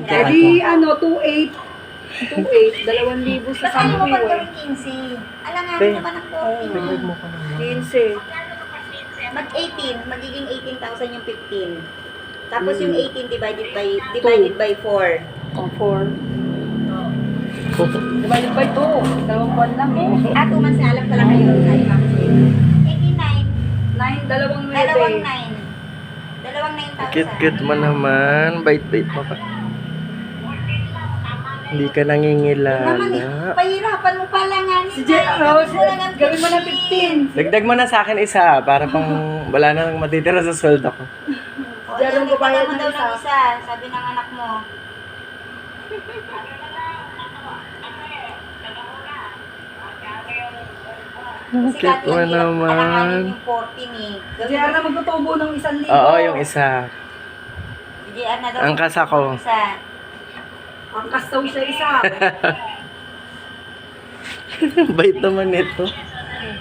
Eh Ate. di ano, 2.8. 2.8, 2,000 sa Baka mo sampi pag eh. gawin 15. Alanganin Te. naman ang Tignan 14. mo ko naman. 15. Mag-18, magiging 18,000 yung 15. Tapos yung 18 divided by 4. O, 4. Divided by 2. Dalawang buwan lang eh. 2 months na alam pala kayo. 89. 9, dalawang 9. Dalawang 9. Dalawang 9,000. Cute-cute mo naman. Bait-bait mo pa. Hindi ka Naman eh, nangingilala. pahirapan mo pala nga nila. Si Jen, gawin mo na 15. Dagdag mo na sa akin isa para pang wala na nang matitira sa sweldo ko. O, Diyan ayan, ang babayad mo ng daw isa. ng isa. Sabi ng anak mo. Kasi Cute mo alanganin naman. yung 14 eh. Si Jen na magtutubo ng 1,000. Oo, yung isa. Si Jen na daw. Ang kasa ko. Isa. Ang kasaw siya isa. Bait naman ito.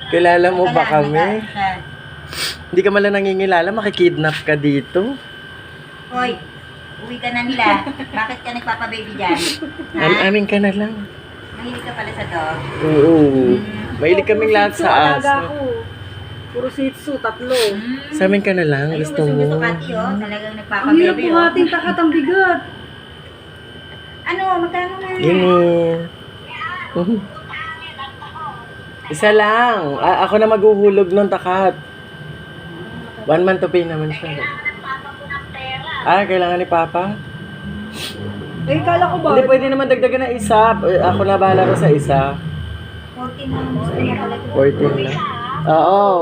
Kilala mo ba kami? Hindi ka malang nangingilala, makikidnap ka dito. Hoy, uwi ka na nila. Bakit ka nagpapababy dyan? Amin ka na lang. Mahilig ka pala sa dog. Oo. Mahilig kaming lahat sa Alaga aso. ko. Puro Shih Tzu, 3. Sa amin ka na lang, Ayun, gusto mo. gusto Kati, oh. Talagang Ang hirap nagpapababy, oh. pumating takat, ang bigat. Ano, magkano na? Gini. Isa lang. Ako na maghuhulog ng takat. 1 month to pay naman siya. Kailangan ni Papa? Eh, kala ko ba? Hindi, pwede naman dagdagan ng isa. Ako na bahala ko sa isa. 14 na. Gusto niya pala. 14 na. Oo.